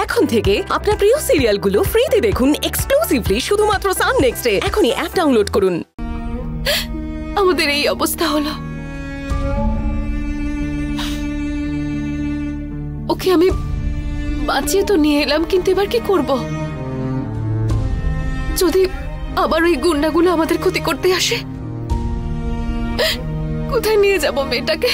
এখন থেকে আপনার প্রিয় সিরিয়ালগুলো ফ্রিতে দেখুন এক্সক্লুসিভলি শুধুমাত্র সান নেক্সটে। এখনই অ্যাপ ডাউনলোড করুন। আমাদের এই অবস্থা হলো। ওকে আমি বাঁচিয়ে তো নিয়ে এলাম, কিন্তু এবার কি করব? যদি আবার ওই গুন্ডাগুলো আমাদের ক্ষতি করতে আসে, কোথায় নিয়ে যাব মেয়েটাকে?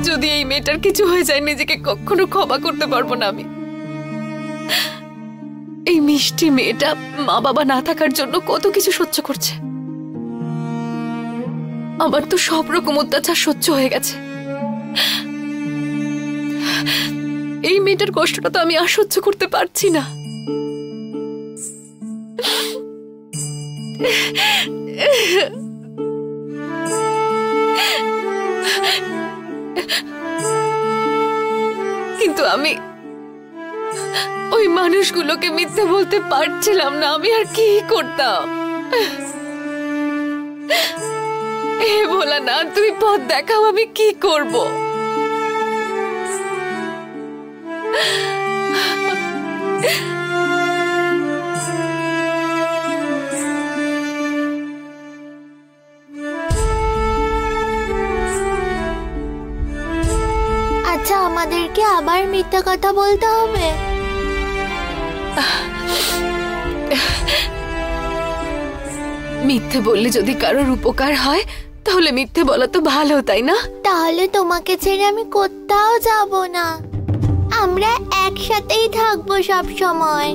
যদি এই মেয়েটার কিছু হয়ে যায়, নিজেকে কখনো ক্ষমা করতে পারবো না আমি। এই মিষ্টি মেয়েটা মা বাবা না থাকার জন্য কত কিছু সহ্য করছে। আমার তো সব রকম অত্যাচার সহ্য হয়ে গেছে। এই মেয়েটার কষ্টটা তো আমি আর সহ্য করতে পারছি না। কিন্তু আমি ওই মানুষগুলোকে মিথ্যে বলতে পারছিলাম না। আমি আর কি করতাম? হে ভোলা না, তুই পথ দেখাও, আমি কি করব? আচ্ছা, আমাদেরকে আবার মিথ্যা কথা বলতে হবে? মিথ্যে বললে যদি কারোর উপকার হয়, তাহলে মিথ্যে বলা তো ভালো, তাই না? তাহলে তোমাকে ছেড়ে আমি কোথাও যাব না। আমরা একসাথেই থাকবো সব সময়।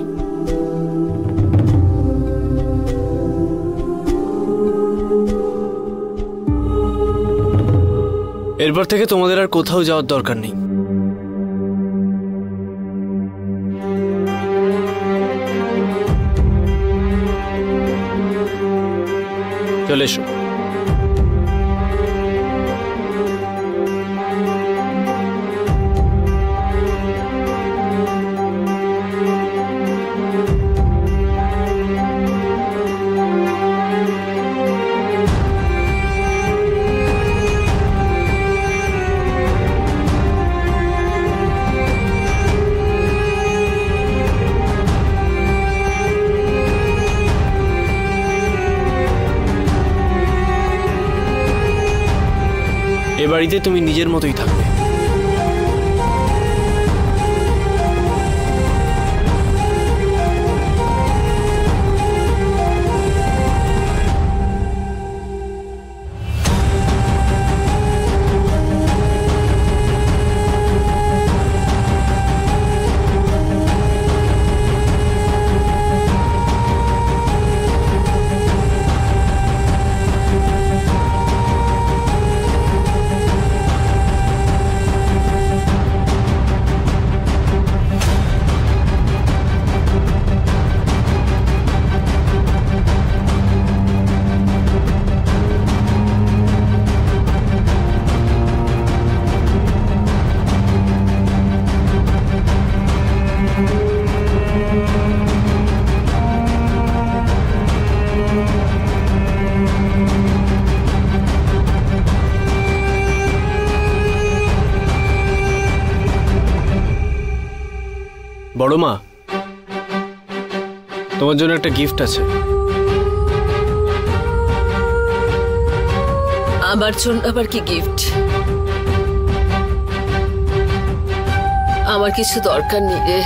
এরপর থেকে তোমাদের আর কোথাও যাওয়ার দরকার নেই। চলে এসো। এ বাড়িতে তুমি নিজের মতোই থাকবে। বড় মা, তোমার জন্য একটা গিফট আছে। আমার জন্য আবার কি গিফট? আমার কিছু দরকার নেই রে।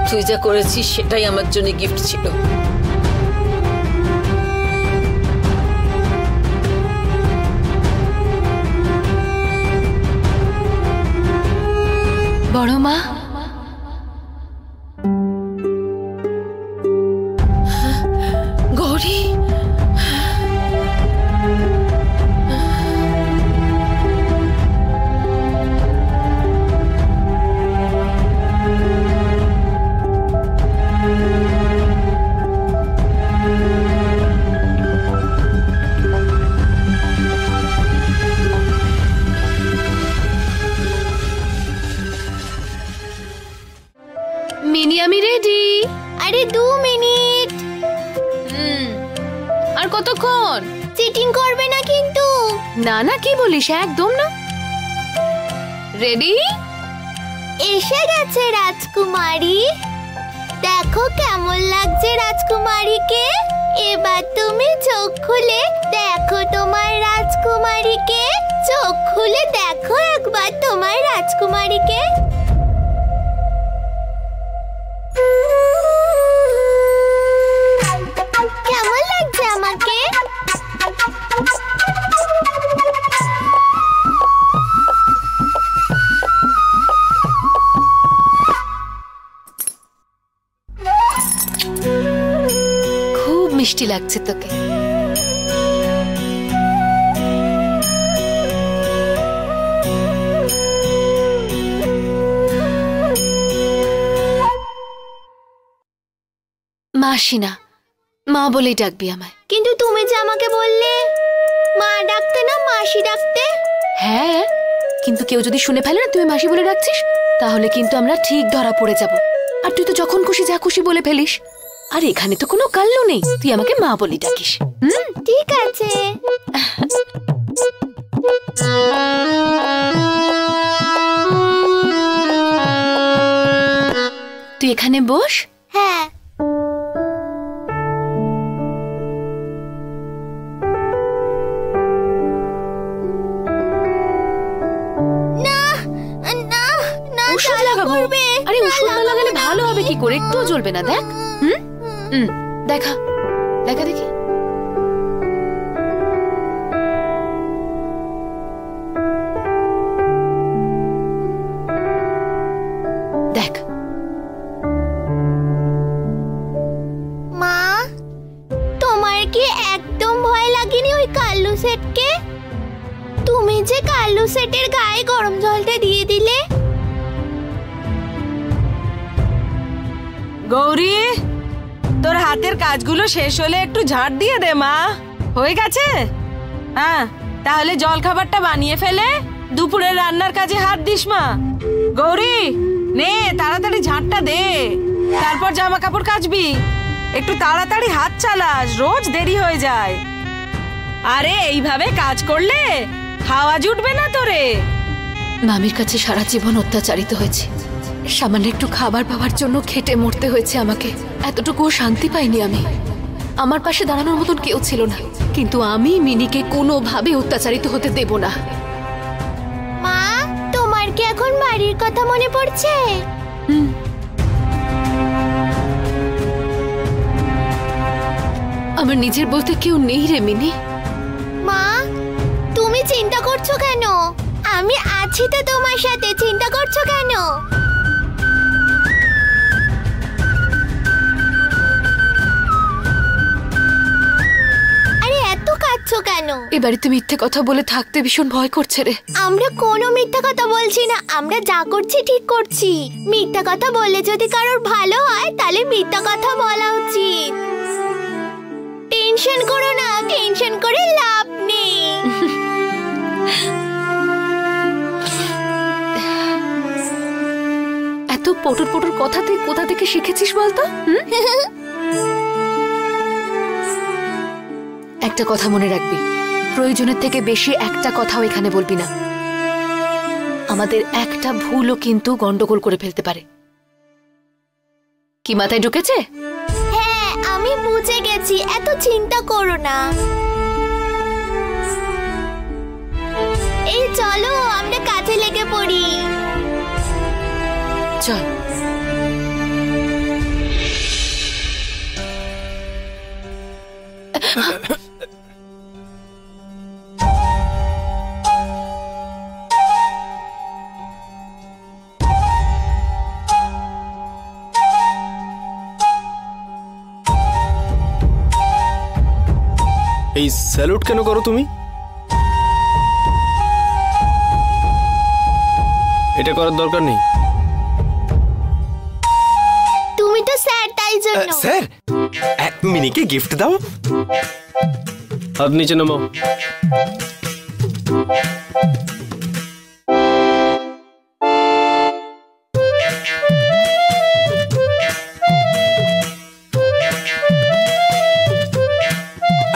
তুই যা করেছিস সেটাই আমার জন্য গিফট ছিল। বড় মা, গৌরী, না না কি বলিস, একদম না। রেডি? এসে গেছে রাজকুমারী। দেখো কেমন লাগছে রাজকুমারীকে। এবার তুমি চোখ খুলে দেখো তোমার রাজকুমারীকে। চোখ খুলে দেখো একবার তোমার রাজকুমারীকে। কেমন লাগছে আমাকে? খুব মিষ্টি লাগছে তোকে। মাসি না, মা বলেই ডাকবি আমায়। কিন্তু তুমি যে আমাকে বললে মা ডাকতে না মাসি ডাকতে। হ্যাঁ, কিন্তু কেউ যদি শুনে ফেলে না তুই মাসি বলে ডাকছিস, তাহলে কিন্তু আমরা ঠিক ধরা পড়ে যাব। আর তুই তো যখন খুশি যা খুশি বলে ফেলিস। আর এখানে তো কোনো কাল্লু নেই, তুই আমাকে মা বলি ডাকিস। ঠিক আছে। তুই এখানে বস। হ্যাঁ। ওষুধ লাগাবো? আরে ওষুধ না লাগালে ভালো হবে কি করে? একটুও জ্বলবে না, দেখ। দেখা দেখা দেখি। দেখ মা, তোমার কি একদম ভয় লাগেনি ওই কাল্লু সেটকে? তুমি যে কাল্লু সেটের গায়ে গরম জলটা দিয়ে দিলে। গৌরী, তোর হাতের কাজগুলো শেষ হলে একটু ঝাড় দিয়ে দে মা। হয়ে গেছে? হ্যাঁ, তাহলে জল খাবারটা বানিয়ে ফেলে দুপুরের রান্নার কাজে হাত দিস মা। গৌরী, নে তাড়াতাড়ি ঝাড়টা দে, তারপর জামা কাপড় কাচবি। একটু তাড়াতাড়ি হাত চালাস, রোজ দেরি হয়ে যায়। আরে এইভাবে কাজ করলে খাওয়া জুটবে না তোরে। মামির কাছে সারা জীবন অত্যাচারিত হয়েছে, সামান্য একটু খাবার পাওয়ার জন্য খেটে মরতে হয়েছে আমাকে। এতটুকুও শান্তি পাইনি আমি। আমার পাশে দাঁড়ানোর মতন কেউ ছিল না, কিন্তু আমি মিনিকে কোনোভাবে অত্যাচারিত হতে দেব না। মা, তোমার কি এখন বাড়ির কথা মনে পড়ছে? আমার নিজের বলতে কেউ নেই রে মিনি। মা, তুমি চিন্তা করছো কেন? আমি আছি তো তোমার সাথে, চিন্তা করছো কেন? আরে এত কাঁদছো কেন? এ বাড়িতে মিথ্যে কথা বলে থাকতে ভীষণ ভয় করছে রে। আমরা কোনো মিথ্যা কথা বলছি না, আমরা যা করছি ঠিক করছি। মিথ্যা কথা বললে যদি কারোর ভালো হয় তাহলে মিথ্যা কথা বলা উচিত। টেনশন করো না, টেনশন করে লাভ নেই। এত পটর পটর কথা তুই কোথা থেকে শিখেছিস বলতো? একটা কথা মনে রাখবি, প্রয়োজনের থেকে বেশি একটা কথাও এখানে বলবি না। আমাদের একটা ভুলও কিন্তু গন্ডগোল করে ফেলতে পারে। কি মাথায় ঢুকেছে? হ্যাঁ, আমি বুঝে গেছি, এত চিন্তা করো না। এই চলো আমরা কাজে লেগে পড়ি। চল। এই স্যালুট কেন করো তুমি? এটা করার দরকার নেই। তুমি তো স্যার, তাই জন্য। স্যার, মিনিকে গিফট দাও। হাত নিচে নামাও।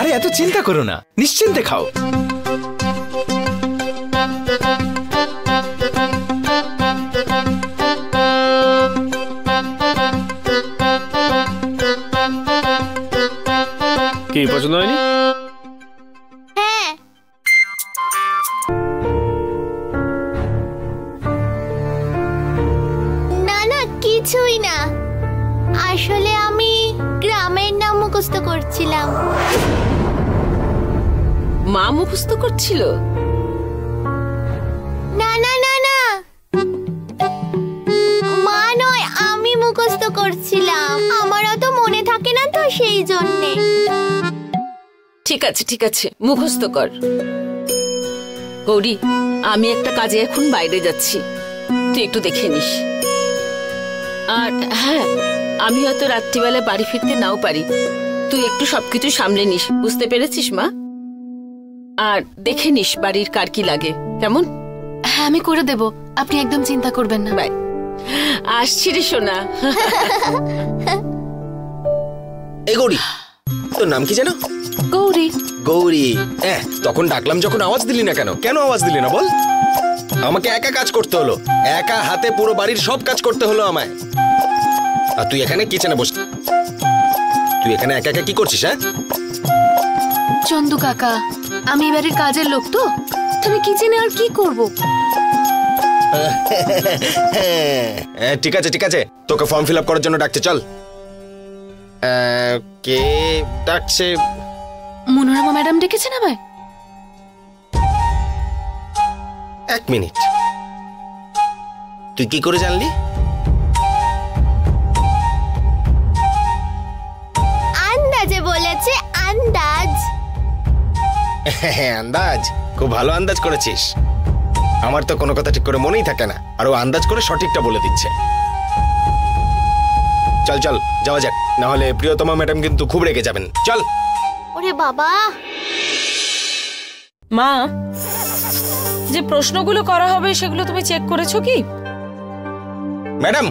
আরে এত চিন্তা করো না, নিশ্চিন্তে খাও। করছিলাম। মা মুখস্থ করছিল? না না না না, মা নয়, আমি মুখস্থ করছিলাম। আমারও তো মনে থাকে না তো, সেই জন্যে। ঠিক আছে ঠিক আছে, মুখস্থ কর। গৌরী, আমি একটা কাজে এখন বাইরে যাচ্ছি, তুই একটু দেখে নিস। আর হ্যাঁ, আমি হয়তো রাত্রিবেলা বাড়ি ফিরতে নাও পারি, তুই একটু সবকিছু সামলে নিস, বুঝতে পেরেছিস মা? আর দেখে নিস বাড়ির কার কি লাগে, কেমন? হ্যাঁ, আমি করে দেব, আপনি একদম চিন্তা করবেন না। বাই। আসছি রে সোনা। এই গৌরী, তোর নাম কি জানো? গৌরী। গৌরী, তখন ডাকলাম যখন আওয়াজ দিলি না কেন? কেন আওয়াজ দিলি না বল? আমাকে একা কাজ করতে হলো, একা হাতে পুরো বাড়ির সব কাজ করতে হলো আমায়। আর তুই এখানে কিচেনে বস, তুই এখানে একা একা কি করছিস? হ্যাঁ চন্দু কাকা, আমি এই বাড়ির কাজের লোক, তো তুমি কিচেনে আর কি করব? ঠিক আছে ঠিক আছে, তোকে ফর্ম ফিল আপ করার জন্য ডাকছে, চল। কে ডাকছে? মনোরমা ম্যাডাম ডেকেছেন আমায়। এক মিনিট, তুই কি করে জানলি? আন্দাজে বলেছে, আন্দাজ। আন্দাজ? খুব ভালো আন্দাজ করেছিস। আমার তো কোনো কথা ঠিক করে মনেই থাকে না, আর ও আন্দাজ করে সঠিকটা বলে দিচ্ছে। চল চল যাওয়া যাক, না হলে প্রিয়তমা ম্যাডাম কিন্তু খুব রেগে যাবেন। চল। ওরে বাবা। মা, যে প্রশ্নগুলো করা হবে সেগুলো তুমি চেক করেছো কি? ম্যাডাম,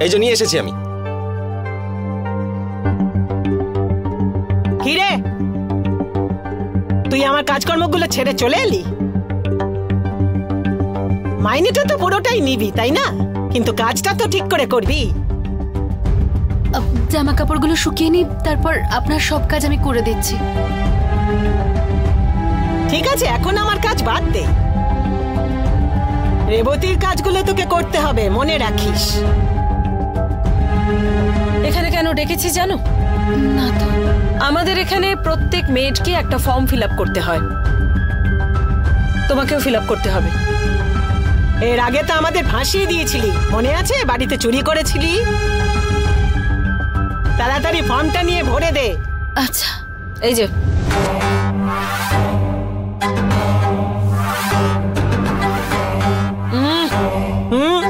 এই যে নিয়ে এসেছি আমি। কি রে, তুই আমার কাজকর্মগুলো ছেড়ে চলে এলি? মাইনেটা তো পুরোটাই নিবি, তাই না? কিন্তু কাজটা তো ঠিক করে করবি। জামা কাপড়গুলো শুকিয়ে নি, তারপর আপনার সব কাজ আমি করে দিচ্ছি। ঠিক আছে, এখন আমার কাজ বাদ দে। রেবতীর কাজগুলো তোকে করতে হবে, মনে রাখিস। এখানে কেন ডেকেছি জানো? না তো। আমাদের এখানে প্রত্যেক মেয়েটকে একটা ফর্ম ফিল আপ করতে হয়, তোমাকেও ফিল আপ করতে হবে। এর আগে তো আমাদের ফাঁসিয়ে দিয়েছিলি, মনে আছে? বাড়িতে চুরি করেছিলি। তাড়াতাড়ি ফর্মটা নিয়ে ভরে দে। আচ্ছা। এই যে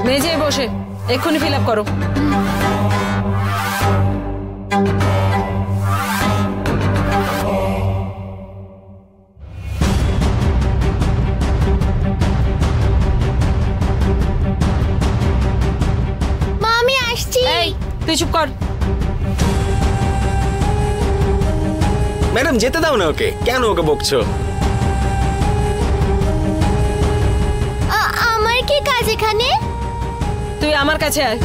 মেঝে বসে এক্ষুনি ফিল আপ করো। মা, আমি আসছি। এই, তুই চুপ কর। ম্যাডাম যেতে দাও না ওকে, কেন ওকে বকছো? আমার কি কাজ এখানে? তুই আমার কাছে আয়।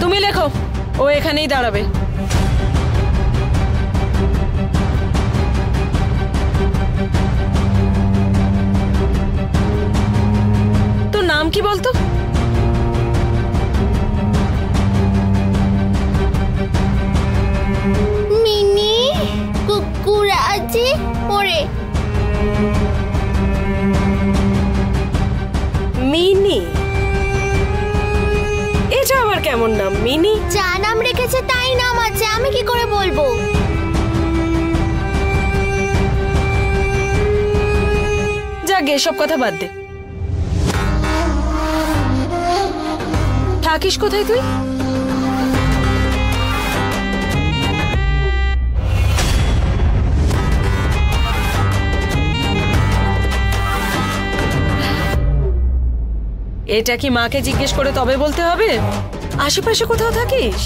তুমি লেখো, ও এখানেই দাঁড়াবে। তোর নাম কি বলতো? মিনি কুকুরাজি ওরে। মিনি? এটা আবার কেমন নাম, মিনি? যা নাম রেখেছে তাই নাম আছে, আমি কি করে বলবো? যাক, এসব কথা বাদ দে। থাকিস কোথায় তুই? এটা কি মাকে জিজ্ঞেস করে তবে বলতে হবে? আশেপাশে কোথাও থাকিস?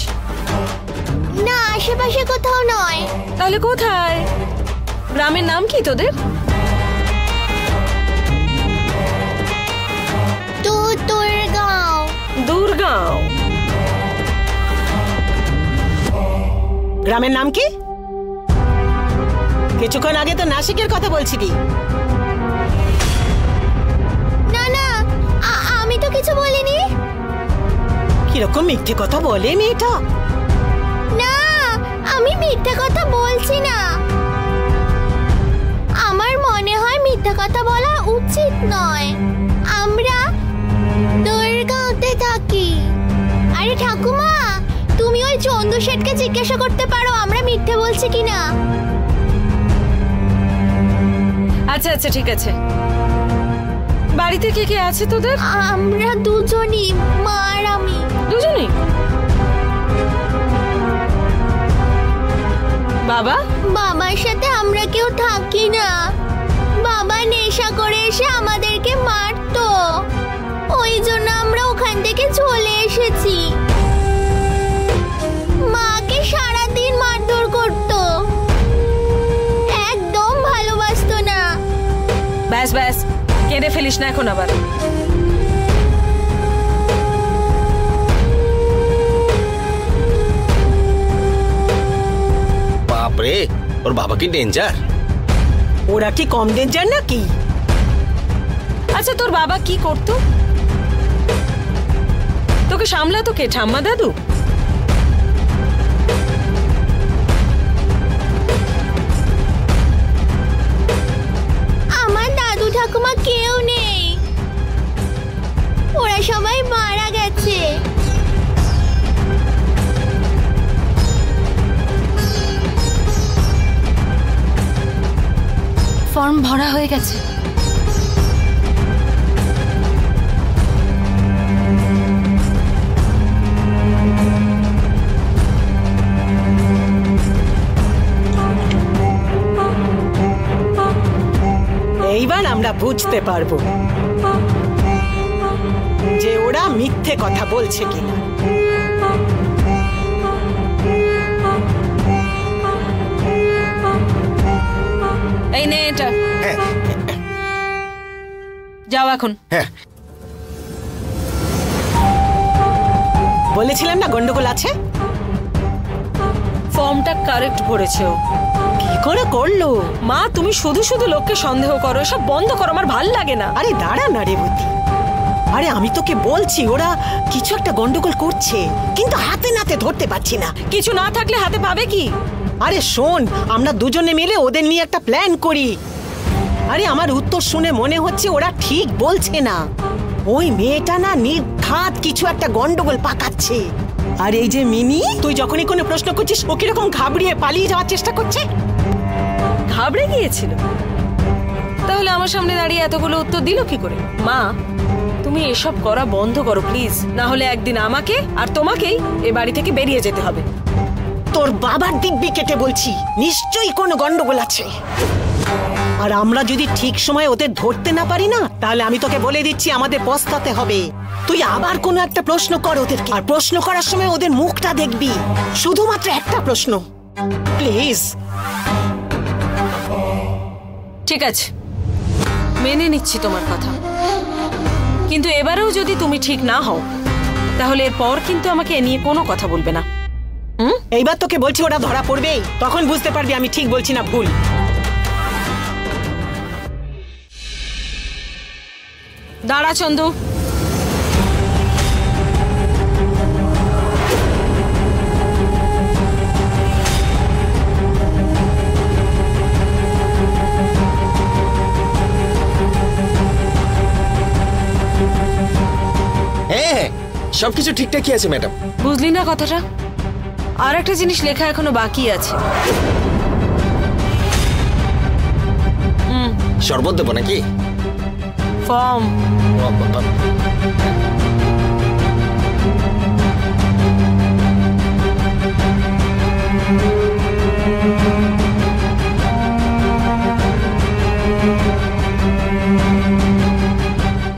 না, আশেপাশে কোথাও নয়। তাহলে কোথায়? গ্রামের নাম কি তোদের? দুর্গাঁও। দুর্গাঁও? গ্রামের নাম কি? কিছুক্ষণ আগে তো নাসিকের কথা বলছিলি। না না, আমি তো কিছু বলিনি। কিরকম মিথ্যে কথা বলে মেয়েটা। না, আমি মিথ্যে কথা বলছি না। আমার মনে হয় মিথ্যে কথা বলা উচিত নয়। আমরা দূরগাঁওতে থাকি। আরে ঠাকুমা, তুমি ওই চন্দু শেঠকে জিজ্ঞাসা করতে পারো আমরা মিথ্যে বলছি কিনা। আচ্ছা আচ্ছা ঠিক আছে। বাড়িতে কে কে আছে তোদের? আমরা দুজনই, মা আর আমি। দুজনই? বাবা? বাবার সাথে আমরা কেউ থাকি না। বাবা নেশা করে এসে আমাদেরকে মারতো, ওই জন্য আমরা ওখান থেকে চলে এসেছি। মাকে সারাদিন মারধর করতো, একদম ভালোবাসতো না। ব্যাস ব্যাস, কেঁদে ফেলিস না এখন আবার। বাপরে, ওর বাবা কি ডেঞ্জার। ওরা কি কম ডেঞ্জার নাকি? আচ্ছা তোর বাবা কি করতো? তোকে সামলাতো কে, ঠাম্মা দাদু? আমার দাদু ঠাকুমা কেউ নেই, ওরা সবাই মারা গেছে। ফর্ম ভরা হয়ে গেছে। এইবার আমরা বুঝতে পারবো যে ওরা মিথ্যে কথা বলছে কিনা। এই নে এটা, হ্যাঁ যাও এখন। হ্যাঁ, বলেছিলাম না গন্ডগোল আছে। ফর্মটা কারেক্ট ভরেছে ও। কি করে করলো? মা তুমি শুধু শুধু লোককে সন্দেহ করো, এসব বন্ধ করো, আমার ভাল লাগে না। আরে দাঁড়া না রে বুদ্ধি। আরে আমি তোকে বলছি ওরা কিছু একটা গন্ডগোল করছে, কিন্তু হাতে নাতে ধরতে পারছি না। কিছু না থাকলে হাতে পাবে কি? আরে শোন, আমরা দুজনে মিলে ওদের নিয়ে একটা প্ল্যান করি। আরে আমার উত্তর শুনে মনে হচ্ছে ওরা ঠিক বলছে না। ওই মেয়েটা না নির্ঘাত কিছু একটা গন্ডগোল পাকাচ্ছে। আর এই যে মিনি, তুই যখনই কোনো প্রশ্ন করছিস ও কিরকম ঘাবড়িয়ে পালিয়ে যাওয়ার চেষ্টা করছে। ঘাবড়ে গিয়েছিল? তাহলে আমার সামনে দাঁড়িয়ে এতগুলো উত্তর দিল কি করে? মা তুমি এসব করা বন্ধ করো প্লিজ, না হলে একদিন আমাকে আর তোমাকেই এ বাড়ি থেকে বেরিয়ে যেতে হবে। তোর বাবার দিব্যি কেটে বলছি, নিশ্চয়ই কোনো গন্ডগোল আছে। আর আমরা যদি ঠিক সময় ওদের ধরতে না পারি না, তাহলে আমি তোকে বলে দিচ্ছি আমাদের পস্তাতে হবে। তুই আবার কোনো একটা প্রশ্ন কর ওদেরকে, আর প্রশ্ন করার সময় ওদের মুখটা দেখবি। শুধুমাত্র একটা প্রশ্ন, প্লিজ। ঠিক আছে, মেনে নিচ্ছি তোমার কথা, কিন্তু এবারেও যদি তুমি ঠিক না হও তাহলে এরপর কিন্তু আমাকে এ নিয়ে কোনো কথা বলবে না। এইবার তোকে বলছি ওরা ধরা পড়বেই, তখন বুঝতে পারবি আমি ঠিক বলছি না ভুল। দাঁড়া চন্দু। হ্যাঁ সবকিছু ঠিকঠাকই আছে ম্যাডাম। বুঝলি না কথাটা? আর একটা জিনিস লেখা এখনো বাকি আছে। শরবত দেবো নাকি? ফর্ম।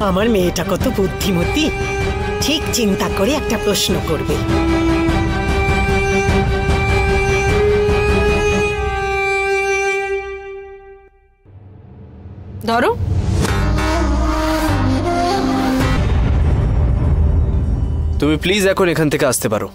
আমার মেয়েটা কত বুদ্ধিমতী, ঠিক চিন্তা করে একটা প্রশ্ন করবে। ধরো। তুমি প্লিজ এখন এখান থেকে আসতে পারো।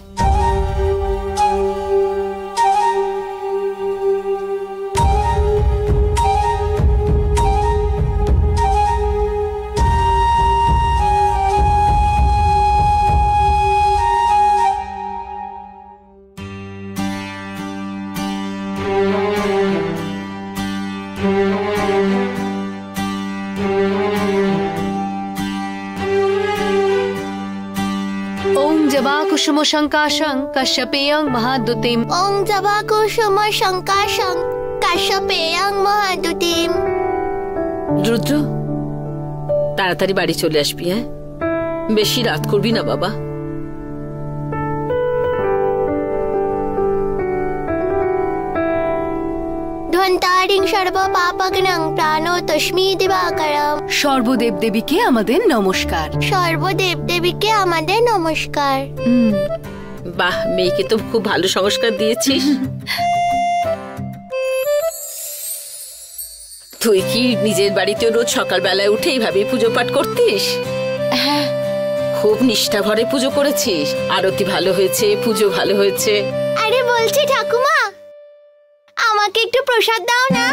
কুসুম শঙ্কাশং কশ্যপেয়ং মহাদুতিম। ওং জবা কুসুম শঙ্কাশং কাশ্যপেয়ং মহাদুতিম। রুদ্র, তাড়াতাড়ি বাড়ি চলে আসবি, হ্যাঁ? বেশি রাত করবি না বাবা। ধন্তারিং সর্ব পাপগ্নং প্রাণো তস্মি দিবাকরম। সর্বদেব দেবীকে আমাদের নমস্কার। সর্বদেব দেবীকে আমাদের নমস্কার। বাহ, মেয়েকে তো খুব ভালো সংস্কার দিয়েছিস। তুই কি নিজের বাড়িতে রোজ সকালবেলায় উঠে এইভাবে পুজো পাঠ করতিস? হ্যাঁ, খুব নিষ্ঠা ভরে পুজো করেছিস। আরতি ভালো হয়েছে, পুজো ভালো হয়েছে। আরে বলছি ঠাকুমা, আমাকে একটু প্রসাদ দাও না।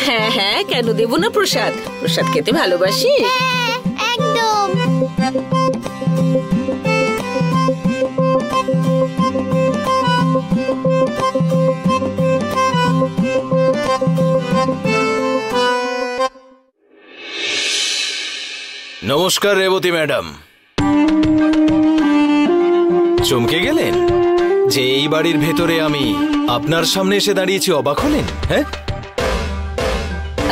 হ্যাঁ হ্যাঁ, কেন দেব না প্রসাদ? প্রসাদ খেতে ভালোবাসি। হ্যাঁ, একদম। নমস্কার রেবতী ম্যাডাম। চমকে গেলেন যে এই বাড়ির ভেতরে আমি আপনার সামনে এসে দাঁড়িয়েছি? অবাক হলেন? হ্যাঁ,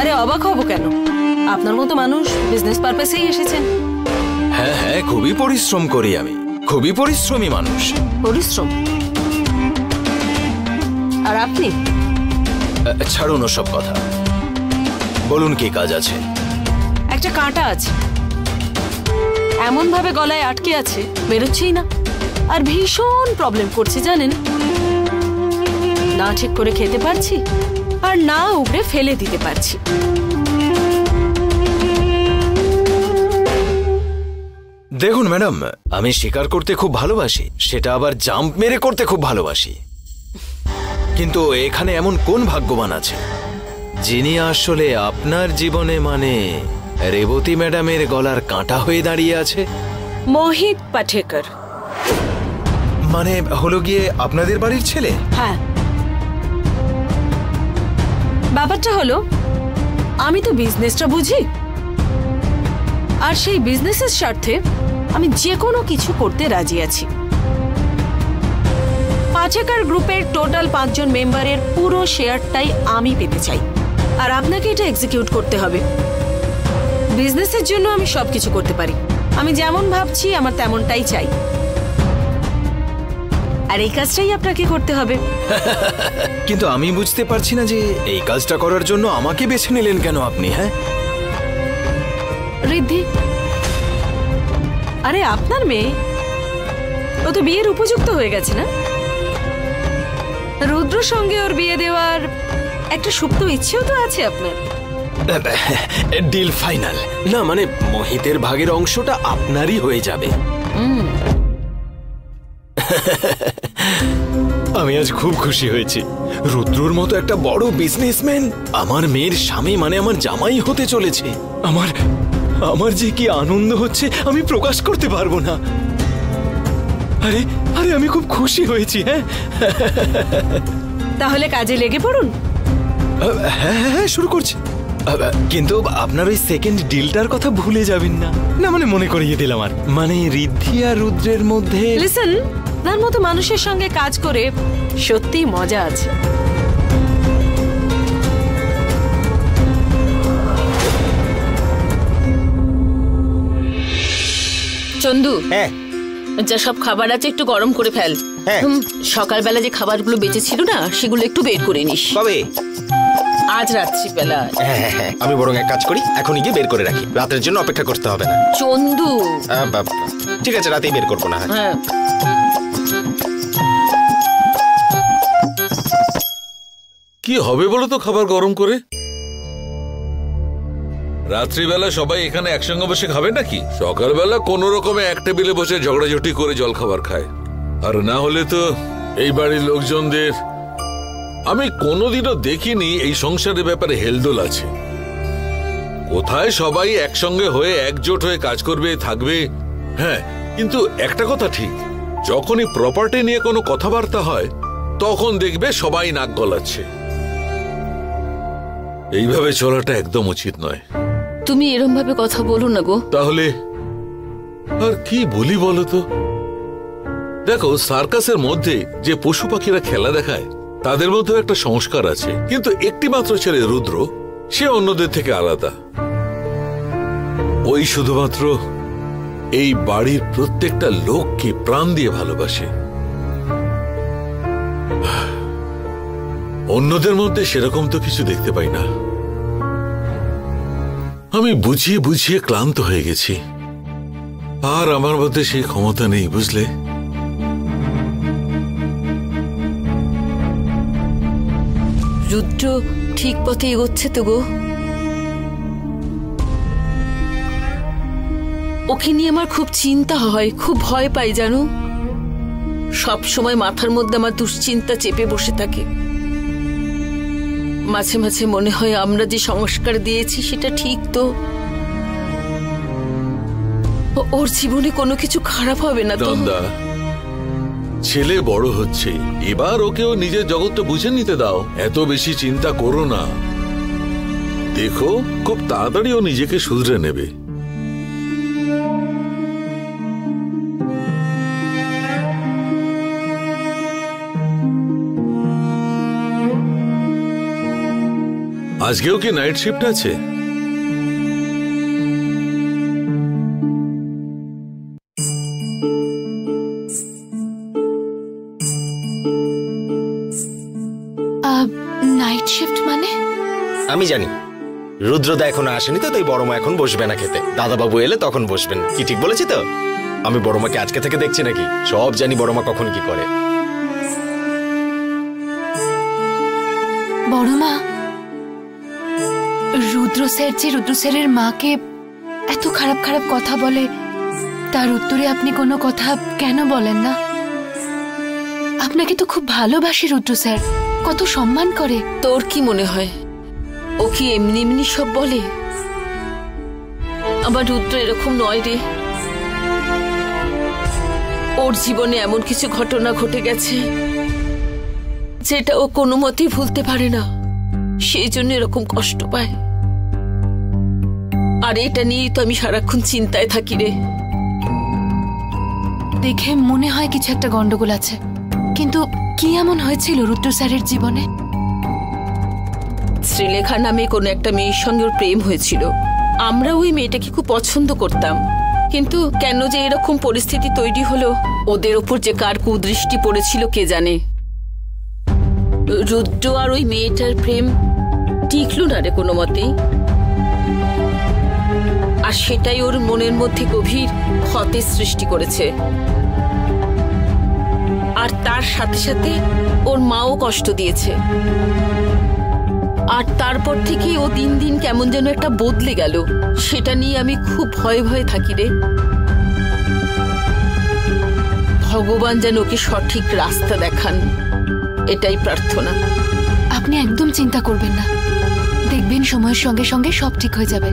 আরে অবাক হবো কেন? আপনার মতো মানুষ বিজনেস পারপাসেই এসেছেন। হ্যাঁ হ্যাঁ, খুবই পরিশ্রম করি আমি, খুবই পরিশ্রমী মানুষ। পরিশ্রম? আর আপনি? ছাড়ুন ওসব কথা, বলুন কি কাজ আছে? একটা কাঁটা আছে, এমন ভাবে গলায় আটকে আছে, বেরোচ্ছেই না। আর ভীষণ প্রবলেম করছে জানেন, না ঠিক করে খেতে পারছি আর না উগড়ে ফেলে দিতে পারছি। দেখুন ম্যাডাম, আমি শিকার করতে খুব ভালোবাসি, সেটা আবার জাম্প মেরে করতে খুব ভালোবাসি। কিন্তু এখানে এমন কোন ভাগ্যবান আছে যিনি আসলে আপনার জীবনে মানে রেবতী ম্যাডামের গলার কাঁটা হয়ে দাঁড়িয়ে আছে? মোহিত পাঠেকর। মানে হলো গিয়ে আপনাদের বাড়ির ছেলে? হ্যাঁ, ব্যাপারটা হলো আমি তো বিজনেসটা বুঝি, আর সেই বিজনেসের স্বার্থে আমি যে কোনো কিছু করতে রাজি আছি। পাঠেকর গ্রুপের টোটাল 5 জন মেম্বারের পুরো শেয়ারটাই আমি পেতে চাই, আর আপনাকে এটা এক্সিকিউট করতে হবে। বিজনেসের জন্য আমি সবকিছু করতে পারি, আমি যেমন ভাবছি আমার তেমনটাই চাই, আর এই কাজটাই আপনাকে করতে হবে। কিন্তু আমি বুঝতে পারছি না যে এই কাজটা করার জন্য আমাকে বেছে নিলেন কেন আপনি? হ্যাঁ রিদ্ধি, আরে আপনার মেয়ে, ও তো বিয়ের উপযুক্ত হয়ে গেছে না? রুদ্রর সঙ্গে ওর বিয়ে দেওয়ার একটা সুপ্ত ইচ্ছেও তো আছে আপনার। ডিল ফাইনাল না, মানে মোহিতের ভাগের অংশটা আপনারই হয়ে যাবে। আমি আজ খুব খুশি হয়েছি। রুদ্রর মতো একটা বড় বিজনেসম্যান আমার মেয়ের স্বামী মানে আমার জামাই হতে চলেছে। আমার যে কি আনন্দ হচ্ছে আমি প্রকাশ করতে পারবো না। আরে আরে আমি খুব খুশি হয়েছি। হ্যাঁ, তাহলে কাজে লেগে পড়ুন। হ্যাঁ হ্যাঁ, শুরু করছি। কিন্তু আপনার ওই সেকেন্ড ডিলটার কথা ভুলে যাবেন না। না মানে মনে করিয়ে দিলাম, আর মানে রিদ্ধি আর রুদ্রের মধ্যে। লিসেন, তার মতো মানুষের সঙ্গে কাজ করে সত্যি মজা আছে। চন্দু, হ্যাঁ যা সব খাবার আছে একটু গরম করে ফেল। হ্যাঁ। সকালবেলা যে খাবারগুলো বেঁচে ছিল না, সেগুলো একটু বের করে নিস। কবে? আজ রাত্রিবেলা। হ্যাঁ হ্যাঁ হ্যাঁ, আমি বরং এক কাজ করি, এখনই গিয়ে বের করে রাখি, রাতের জন্য অপেক্ষা করতে হবে না। চন্দু, ঠিক আছে, রাতেই বের করবো না। হ্যাঁ, কি হবে বলো তো খাবার গরম করে? রাত্রিবেলা সবাই এখানে একসঙ্গে বসে খাবে নাকি? সকালবেলা কোন রকমে এক টেবিলে বসে ঝগড়াঝটি করে জল খাবার খায়, আর না হলে তো এই বাড়ির লোকজনদের আমি কোনোদিনও দেখিনি এই সংসারের ব্যাপারে হেলদোল আছে। কোথায় সবাই একসঙ্গে হয়ে একজোট হয়ে কাজ করবে, থাকবে। হ্যাঁ, কিন্তু একটা কথা ঠিক, যখনই প্রপার্টি নিয়ে কোনো কথাবার্তা হয় তখন দেখবে সবাই নাক গলাচ্ছে। এইভাবে চলাটা একদম উচিত নয়। তুমি এরম ভাবে কথা বলো না গো। তাহলে আর কি বলি বলো তো, দেখো সার্কাসের মধ্যে যে পশু পাখিরা খেলা দেখায় তাদের মধ্যে একটা সংস্কার আছে, কিন্তু একটি মাত্র ছেলে রুদ্র, সে অন্যদের থেকে আলাদা। ওই শুধুমাত্র এই বাড়ির প্রত্যেকটা লোককে প্রাণ দিয়ে ভালোবাসে। অন্যদের মধ্যে সেরকম তো কিছু দেখতে পাই না। আমি বুঝিয়ে বুঝিয়ে ক্লান্ত হয়ে গেছি, আর আমার মধ্যে সেই ক্ষমতা নেই, বুঝলে? রুদ্র ঠিক পথে এগোচ্ছে তো গো। ওকে নিয়ে আমার খুব চিন্তা হয়, খুব ভয় পাই জানো। সব সময় মাথার মধ্যে আমার দুশ্চিন্তা চেপে বসে থাকে। মাঝে মাঝে মনে হয় আমরা যে সংস্কার দিয়েছি সেটা ঠিক তো? ওর জীবনে কোনো কিছু খারাপ হবে না তো? নন্দা, ছেলে বড় হচ্ছে, এবার ওকেও নিজের জগৎটা বুঝে নিতে দাও। এত বেশি চিন্তা করো না, দেখো খুব তাড়াতাড়ি ও নিজেকে শুধরে নেবে। আজকেও কি নাইট শিফট আছে? নাইট শিফট মানে? আমি জানি রুদ্রদা এখনো আসেনি, তো তাই বড় মা এখন বসবে না খেতে। দাদাবাবু এলে তখন বসবেন। কি ঠিক বলেছি তো? আমি বড় মাকে আজকে থেকে দেখছি নাকি? সব জানি বড় মা কখন কি করে। বড় মা, রুদ্র স্যার যে রুদ্র স্যারের মাকে এত খারাপ খারাপ কথা বলে, তার উত্তরে আপনি কোনো কথা কেন বলেন না? আপনাকে তো খুব ভালোবাসে রুদ্র স্যার, কত সম্মান করে। তোর কি মনে হয় ও কি এমনি এমনি সব বলে? আমার রুদ্র এরকম নয় রে। ওর জীবনে এমন কিছু ঘটনা ঘটে গেছে যেটা ও কোনো মতেই ভুলতে পারে না, সেই জন্য এরকম কষ্ট পায়। আর এটা নিয়েই তো আমি সারাক্ষণ চিন্তায় থাকি রে। দেখে মনে হয় কিছু একটা গন্ডগোল আছে, কিন্তু কি এমন হয়েছিল রুদ্র স্যারের জীবনে? শ্রীলেখা নামে কোনো একটা মেয়ের সঙ্গে ওর প্রেম হয়েছিল। আমরা ওই মেয়েটাকে খুব পছন্দ করতাম, কিন্তু কেন যে এরকম পরিস্থিতি তৈরি হলো, ওদের ওপর যে কার কুদৃষ্টি পড়েছিল কে জানে। রুদ্র আর ওই মেয়েটার প্রেম টিকলো না রে কোনো মতেই। আর সেটাই ওর মনের মধ্যে গভীর ক্ষতের সৃষ্টি করেছে। আর তার সাথে সাথে ওর মাও কষ্ট দিয়েছে। আর তারপর থেকে ও দিন দিন কেমন যেন একটা বদলে গেল, সেটা নিয়ে আমি খুব ভয়ে ভয়ে থাকি রে। ভগবান যেন ওকে সঠিক রাস্তা দেখান, এটাই প্রার্থনা। আপনি একদম চিন্তা করবেন না, দেখবেন সময়ের সঙ্গে সঙ্গে সব ঠিক হয়ে যাবে।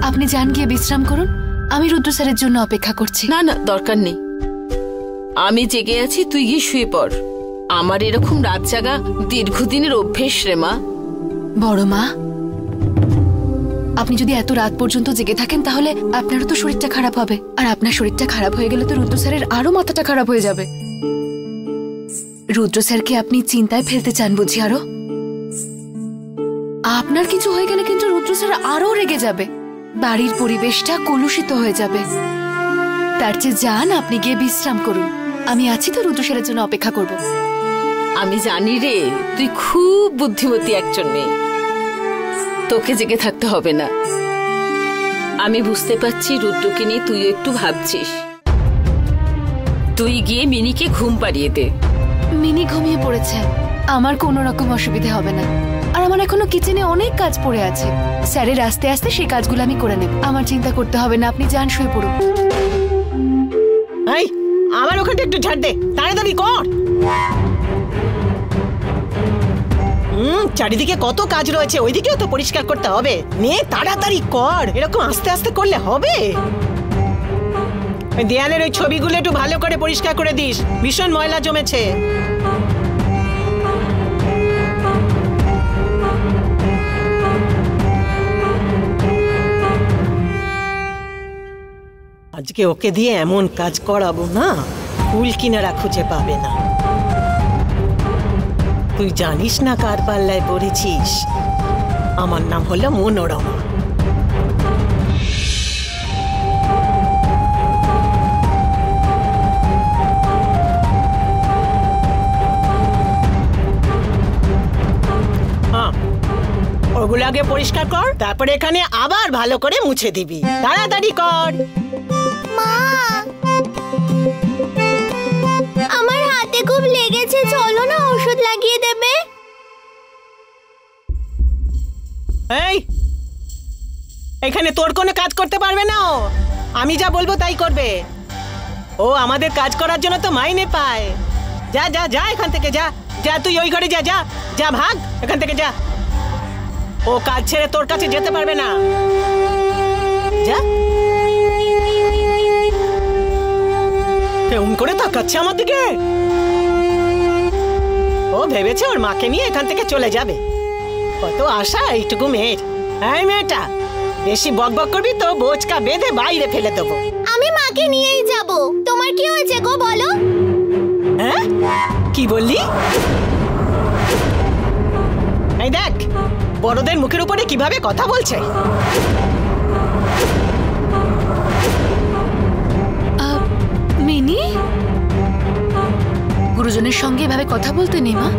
আপনি যান, গিয়ে বিশ্রাম করুন, আমি রুদ্র স্যারের জন্য অপেক্ষা করছি। না না, দরকার নেই, আমি জেগে আছি, তুই গিয়ে শুয়ে পড়। আমার এরকম রাত জাগা দীর্ঘদিনের অভ্যেস রে মা। বড় মা, আপনি যদি এত রাত পর্যন্ত জেগে থাকেন তাহলে আপনারও তো শরীরটা খারাপ হবে, আর আপনার শরীরটা খারাপ হয়ে গেলে তো রুদ্র স্যারের আরো মাথাটা খারাপ হয়ে যাবে। রুদ্র স্যারকে আপনি চিন্তায় ফেলতে চান বুঝি আরো? আপনার কিছু হয়ে গেলে কিন্তু রুদ্র স্যার আরো রেগে যাবে, বাড়ির পরিবেশটা কলুষিত হয়ে যাবে। তার চেয়ে যান, আপনি গিয়ে বিশ্রাম করুন, আমি আছি তো রুদ্র স্যারের জন্য অপেক্ষা করব। আমি জানি রে, তুই খুব বুদ্ধিমতী একজন মেয়ে, তোকে জেগে থাকতে হবে না। আমি বুঝতে পারছি রুদ্রকে নিয়ে তুইও একটু ভাবছিস। তুই গিয়ে মিনিকে ঘুম পাড়িয়ে দে। মিনি ঘুমিয়ে পড়েছে, আমার কোনো রকম অসুবিধা হবে না। আর আমার এখনো কিচেনে অনেক কাজ পড়ে আছে, স্যারের আস্তে আস্তে সেই কাজগুলো আমি করে নেব, আমার চিন্তা করতে হবে না। আপনি যান, শুয়ে পড়ুন। এই, আমার ওখানটা একটু ঝাড় দে, তাড়াতাড়ি কর। চারিদিকে কত কাজ রয়েছে, ওইদিকেও তো পরিষ্কার করতে হবে। নে তাড়াতাড়ি কর, এরকম আস্তে আস্তে করলে হবে? দেয়ালের ওই ছবিগুলো একটু ভালো করে পরিষ্কার করে দিস, ভীষণ ময়লা জমেছে। আজকে ওকে দিয়ে এমন কাজ করাবো না, ফুল কিনারা খুঁজে পাবে না। তুই জানিস না কার পাল্লায় পড়েছিস? আমার নাম হলো মনোরমা। ওগুলো আগে পরিষ্কার কর, তারপরে এখানে আবার ভালো করে মুছে দিবি। তাড়াতাড়ি কর। মা, আমার হাতে খুব লেগেছে, চলো না ওষুধ লাগিয়ে দেবে। এই, এখানে তোর কোনো কাজ করতে পারবে না ও। আমি যা বলবো তাই করবে। ও আমাদের কাজ করার জন্য তো মাইনে পায়। যা যা যা এখান থেকে, যা যা, তুই ওই ঘরে যা, যা যা, ভাগ এখান থেকে, যা। ও কাজ ছেড়ে তোর কাছে যেতে পারবে না, যা। কেমন করে তাকাচ্ছে আমার দিকে? ও ভেবেছে ওর মাকে নিয়ে এখান থেকে চলে যাবে। কত আশা এইটুকু মেয়ের। এই মেয়েটা, বেশি বকবক করবি তো বোচকা বেঁধে বাইরে ফেলে দেবো। আমি মাকে নিয়েই যাব। তোমার কি হয়েছে গো বলো? হ্যাঁ, কি বললি? এই দেখ, বড়দের মুখের উপরে কিভাবে কথা বলছে। মিনি, গুরুজনের সঙ্গে এভাবে কথা বলতে নেই মা।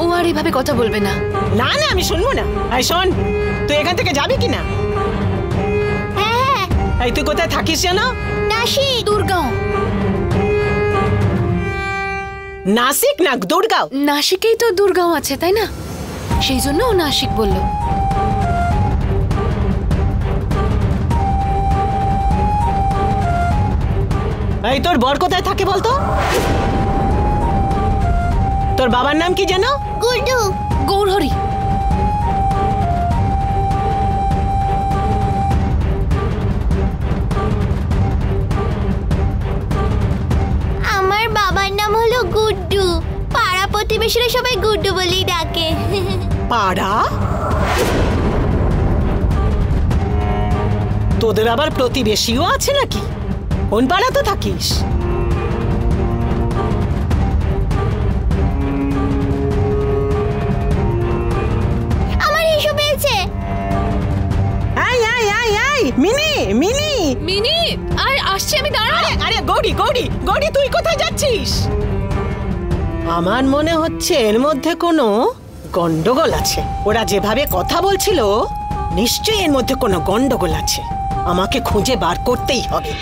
ও আর এভাবে কথা বলবে না। না না, আমি শুনবো না। এই শোন, তুই এখান থেকে যাবি কিনা? হ্যাঁ। এই তুই কোথায় থাকিস জানো? নাসিক। দুর্গাঁও। নাসিক না দুর্গাঁও? নাসিকেই তো দুর্গাঁও আছে, তাই না? সেই জন্য ও নাসিক বলল। এই তোর বর কোথায় থাকে বলতো? তোর বাবার নাম কি জানো? গুড্ডু। গৌরহরি। আমার বাবার নাম হলো গুড্ডু। পাড়া প্রতিবেশীরা সবাই গুড্ডু বলেই ডাকে। পাড়া? তোদের আবার প্রতিবেশীও আছে নাকি? কোন পাড়াতে থাকিস? আমার এসব পেয়েছে। মিনি, মিনি, মিনি, আর আসছে, আমি দাঁড়াও। আরে গৌরী, গৌরী, গৌরী, তুই কোথায় যাচ্ছিস? আমার মনে হচ্ছে এর মধ্যে কোনো গন্ডগোল আছে। ওরা যেভাবে কথা বলছিল, নিশ্চয়ই এর মধ্যে কোনো গন্ডগোল আছে। আমাকে খুঁজে বার করতেই হবে।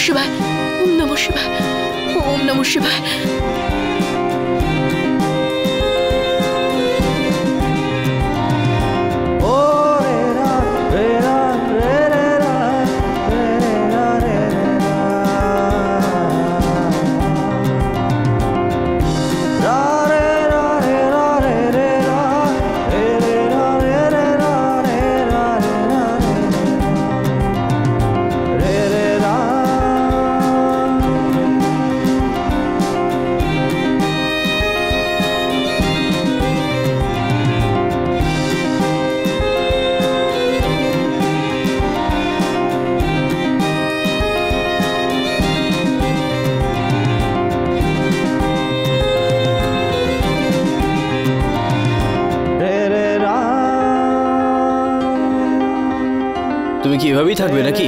শিবায়, ওম নমঃ শিবায়, ওম নমঃ শিবায়। তুমি কি এভাবেই থাকবে নাকি?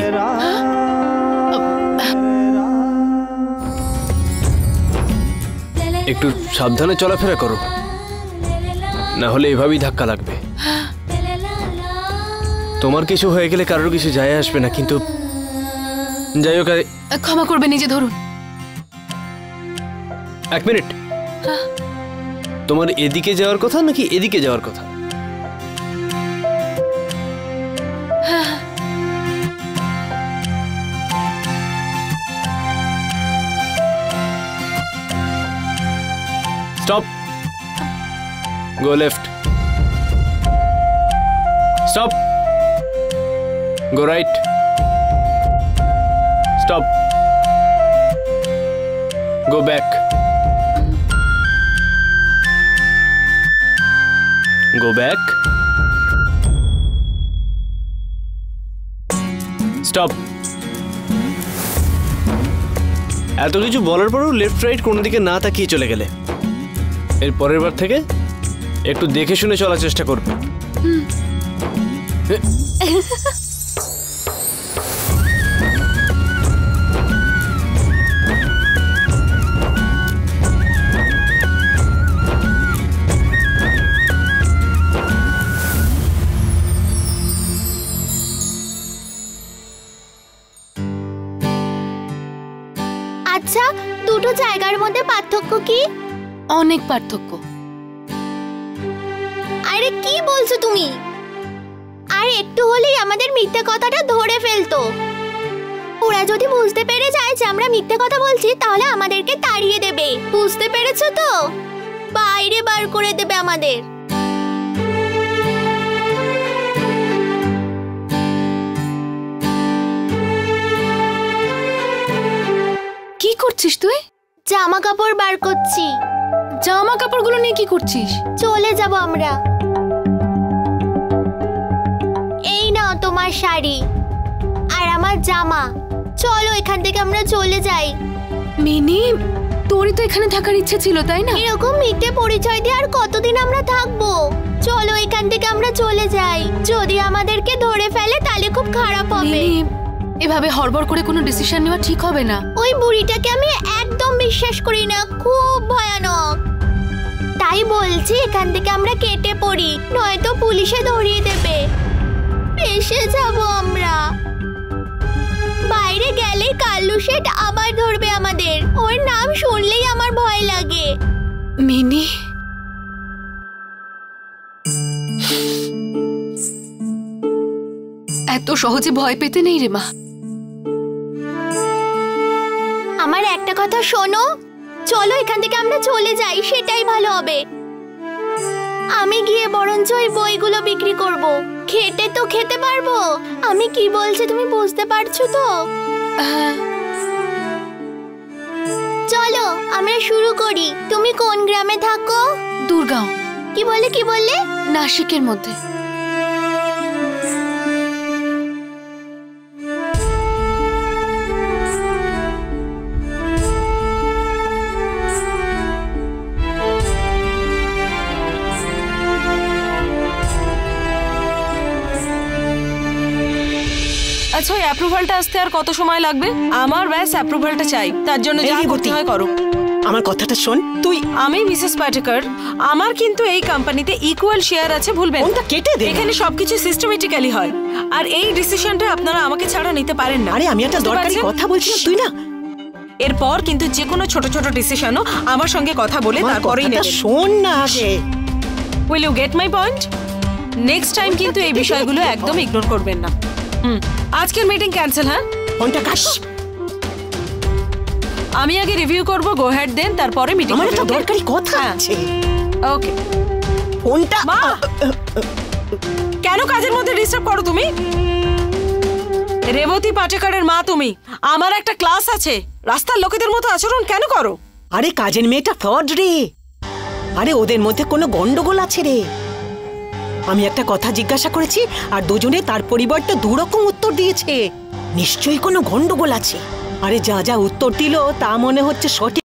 একটু সাবধানে চলাফেরা করো, না হলে এভাবেই ধাক্কা লাগবে। তোমার কিছু হয়ে গেলে কারোর কিছু যায় আসবে না, কিন্তু যাই হোক, ক্ষমা করবে, নিজে ধরুন। এক মিনিট, তোমার এদিকে যাওয়ার কথা নাকি এদিকে যাওয়ার কথা? Stop. Go left. Stop. Go right. Stop. Go back. Go back. Stop. এত কিছু বলার পরেও লেফট রাইট কোনো দিকে না তাকিয়ে চলে গেলে। এর পরের বার থেকে একটু দেখে শুনে চলার চেষ্টা করবে। আচ্ছা, দুটো জায়গার মধ্যে পার্থক্য কি? অনেক পার্থক্য। আরে কি বলছো তুমি? আর একটু হলেই আমাদের মিথ্যে কথাটা ধরে ফেলতো। ওরা যদি বুঝতে পেরে যায় যে আমরা মিথ্যে কথা বলছি, তাহলে আমাদেরকে তাড়িয়ে দেবে। বুঝতে পেরেছো তো? বাইরে বার করে দেবে আমাদের। কি করছিস তুই? জামা কাপড় বার করছি। জামা কাপড়গুলো নিয়ে কি করছিস? চলে যাব আমরা। এই নাও তোমার শাড়ি আর আমার জামা। চলো এখান থেকে আমরা চলে যাই। মিনি, তোরই তো এখানে থাকার ইচ্ছে ছিল, তাই না? এরকম মিথ্যে পরিচয় দিয়ে আর কতদিন আমরা থাকবো? চলো এখান থেকে আমরা চলে যাই। যদি আমাদেরকে ধরে ফেলে তাহলে খুব খারাপ হবে। মিনি, এভাবে হড়বড় করে কোনো ডিসিশন নেওয়া ঠিক হবে না। ওই বুড়িটাকে আমি একদম বিশ্বাস করি না, খুব ভয়ানক। তাই বলছি এখান থেকে আমরা কেটে পড়ি, নয়তো পুলিশে ধরিয়ে দেবে। এসে যাব আমরা। বাইরে গেলে কাল্লু শেঠ আবার ধরবে আমাদের। ওর নাম শুনলেই আমার ভয় লাগে। মিনি, এত সহজে ভয় পেতে নেই রে মা। আমার একটা কথা শোনো, চলো এখান থেকে আমরা চলে যাই, সেটাই ভালো হবে। আমি গিয়ে বরঞ্চ ওই বইগুলো বিক্রি করব। খেতে তো খেতে পারবো। আমি কি বলছি তুমি বুঝতে পারছো তো? চলো আমরা শুরু করি। তুমি কোন গ্রামে থাকো? দুর্গাঁও। কি বললে? নাসিকের মধ্যে। আচ্ছা, ওই অ্যাপ্রুভালটা আসতে আর কত সময় লাগবে? আমার ব্যাস অ্যাপ্রুভালটা চাই, তার জন্য যা করতে হয় করো। আমার কথাটা শোন তুই। আমি মিসেস পাটেকর, আমার কিন্তু এই কোম্পানিতে ইকুয়াল শেয়ার আছে, ভুলবেন। ওটা কেটে দে। এখানে সবকিছু সিস্টেমেটিক্যালি হয়, আর এই ডিসিশনটা আপনারা আমাকে ছাড়া নিতে পারেন না। আরে আমি একটা দরকারি কথা বলছিলাম, তুই না। এরপর কিন্তু যে কোনো ছোট ছোট ডিসিশনও আমার সঙ্গে কথা বলে তারপরেই নেবেন। শোন না আগে। Will you get my point? Next time কিন্তু এই বিষয়গুলো একদম ইগনোর করবেন না। আজকের মিটিং ক্যান্সেল। হ্যাঁ, ফোনটা কাট। আমি আগে রিভিউ করব, গো হেড দেন, তারপরে মিটিং। আমার একটা দরকারি কথা আছে। ওকে। ফোনটা। মা, কেন কাজের মধ্যে ডিস্টার্ব করো তুমি? রেবতী পাটেকরের মা তুমি। আমার একটা ক্লাস আছে, রাস্তার লোকেদের মতো আচরণ কেন করো? আরে কাজের মেয়েটা ফ্রড রে। আরে ওদের মধ্যে কোনো গন্ডগোল আছে রে। আমি একটা কথা জিজ্ঞাসা করেছি আর দুজনে তার পরিবর্তে দুরকম উত্তর দিয়েছে। নিশ্চয়ই কোনো গন্ডগোল আছে। আরে যা যা উত্তর দিল তা মনে হচ্ছে সঠিক।